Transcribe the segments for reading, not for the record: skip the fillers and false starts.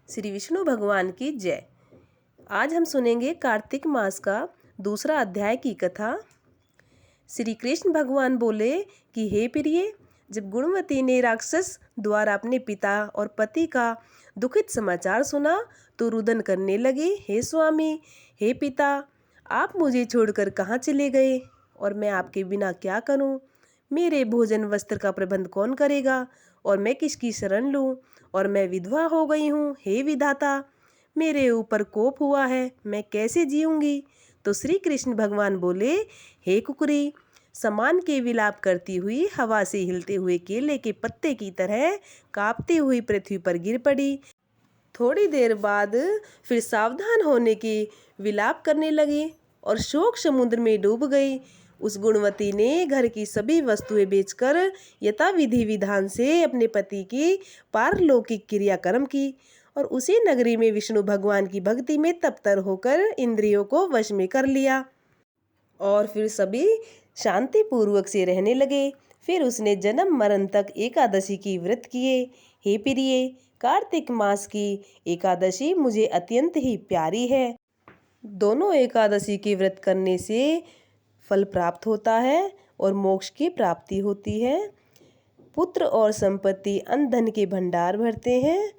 श्री विष्णु भगवान की जय। आज हम सुनेंगे कार्तिक मास का दूसरा अध्याय की कथा। श्री कृष्ण भगवान बोले कि हे प्रिय, जब गुणवती ने राक्षस द्वारा अपने पिता और पति का दुखित समाचार सुना तो रुदन करने लगे, हे स्वामी, हे पिता, आप मुझे छोड़कर कहाँ चले गए और मैं आपके बिना क्या करूं? मेरे भोजन वस्त्र का प्रबंध कौन करेगा और मैं किसकी शरण लूं? और मैं विधवा हो गई हूँ, हे विधाता, मेरे ऊपर कोप हुआ है, मैं कैसे जीऊंगी? तो श्री कृष्ण भगवान बोले, हे कुकरी, समान के विलाप करती हुई हवा से हिलते हुए केले के पत्ते की तरह कांपती हुई पृथ्वी पर गिर पड़ी। थोड़ी देर बाद फिर सावधान होने के विलाप करने लगी और शोक समुद्र में डूब गई। उस गुणवती ने घर की सभी वस्तुएं बेचकर यथाविधि विधान से अपने पति की पारलौकिक क्रियाकर्म की और उसी नगरी में विष्णु भगवान की भक्ति में तत्पर होकर इंद्रियों को वश में कर लिया और फिर सभी शांति पूर्वक से रहने लगे। फिर उसने जन्म मरण तक एकादशी की व्रत किए। हे प्रिय, कार्तिक मास की एकादशी मुझे अत्यंत ही प्यारी है। दोनों एकादशी के व्रत करने से फल प्राप्त होता है और मोक्ष की प्राप्ति होती है। पुत्र और संपत्ति, अन्न धन के भंडार भरते हैं,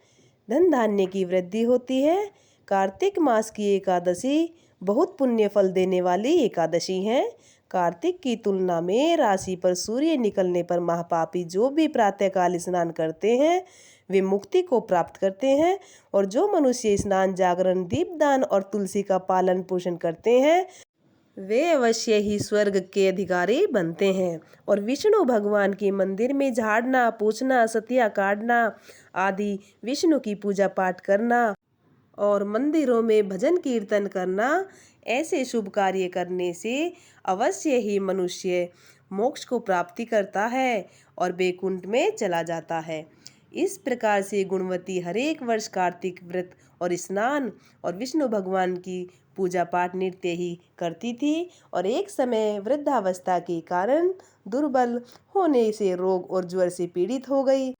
धन धान्य की वृद्धि होती है। कार्तिक मास की एकादशी बहुत पुण्य फल देने वाली एकादशी है। कार्तिक की तुलना में राशि पर सूर्य निकलने पर महापापी जो भी प्रातःकाल स्नान करते हैं वे मुक्ति को प्राप्त करते हैं, और जो मनुष्य स्नान, जागरण, दीपदान और तुलसी का पालन पोषण करते हैं वे अवश्य ही स्वर्ग के अधिकारी बनते हैं। और विष्णु भगवान के मंदिर में झाड़ना, पोंछना, सतिया काटना आदि, विष्णु की पूजा पाठ करना और मंदिरों में भजन कीर्तन करना, ऐसे शुभ कार्य करने से अवश्य ही मनुष्य मोक्ष को प्राप्ति करता है और वैकुंठ में चला जाता है। इस प्रकार से गुणवती हर एक वर्ष कार्तिक व्रत और स्नान और विष्णु भगवान की पूजा पाठ नित्य ही करती थी और एक समय वृद्धावस्था के कारण दुर्बल होने से रोग और ज्वर से पीड़ित हो गई,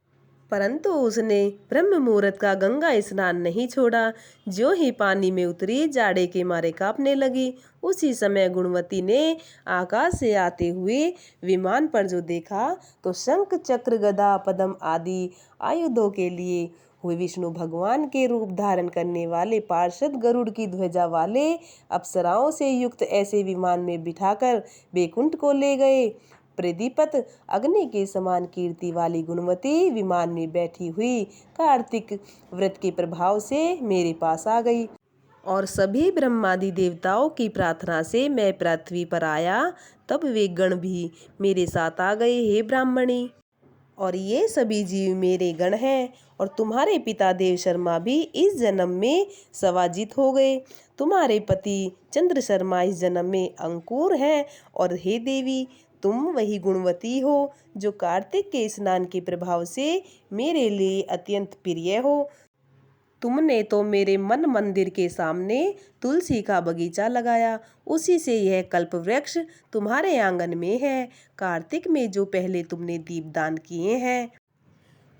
परंतु उसने ब्रह्म मुहूर्त का गंगा स्नान नहीं छोड़ा। जो ही पानी में उतरी जाड़े के मारे कांपने लगी। उसी समय गुणवती ने आकाश से आते हुए विमान पर जो देखा तो शंख, चक्र, गदा, पद्म आदि आयुधों के लिए हुए विष्णु भगवान के रूप धारण करने वाले पार्षद गरुड़ की ध्वजा वाले अप्सराओं से युक्त ऐसे विमान में बिठाकर वैकुंठ को ले गए। प्रदीपत अग्नि के समान कीर्ति वाली गुणवती विमान में बैठी हुई कार्तिक व्रत के प्रभाव से मेरे पास आ गई और सभी ब्रह्मादि देवताओं की प्रार्थना से मैं पृथ्वी पर आया। तब वे गण भी मेरे साथ आ गए। हे ब्राह्मणी, और ये सभी जीव मेरे गण हैं और तुम्हारे पिता देव शर्मा भी इस जन्म में सवाजित हो गए। तुम्हारे पति चंद्र शर्मा इस जन्म में अंकुर हैं और हे देवी, तुम वही गुणवती हो जो कार्तिक के स्नान के प्रभाव से मेरे लिए अत्यंत प्रिय हो। तुमने तो मेरे मन मंदिर के सामने तुलसी का बगीचा लगाया, उसी से यह कल्प वृक्ष तुम्हारे आंगन में है। कार्तिक में जो पहले तुमने दीपदान किए हैं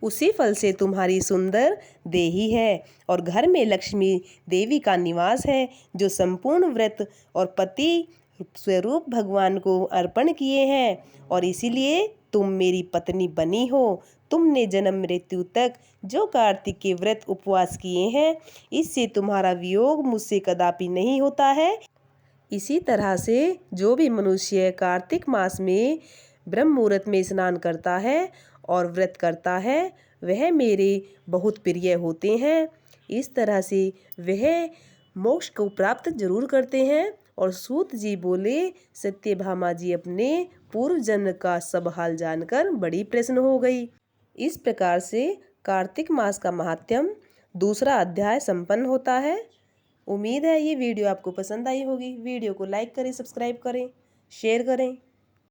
उसी फल से तुम्हारी सुंदर देही है और घर में लक्ष्मी देवी का निवास है, जो संपूर्ण व्रत और पति स्वरूप भगवान को अर्पण किए हैं और इसीलिए तुम मेरी पत्नी बनी हो। तुमने जन्म मृत्यु तक जो कार्तिक के व्रत उपवास किए हैं इससे तुम्हारा वियोग मुझसे कदापि नहीं होता है। इसी तरह से जो भी मनुष्य कार्तिक मास में ब्रह्म मुहूर्त में स्नान करता है और व्रत करता है वह मेरे बहुत प्रिय होते हैं। इस तरह से वह मोक्ष को प्राप्त जरूर करते हैं। और सूत जी बोले, सत्यभामा जी अपने पूर्व जन्म का सब हाल जानकर बड़ी प्रसन्न हो गई। इस प्रकार से कार्तिक मास का महात्म्य दूसरा अध्याय संपन्न होता है। उम्मीद है ये वीडियो आपको पसंद आई होगी। वीडियो को लाइक करें, सब्सक्राइब करें, शेयर करें।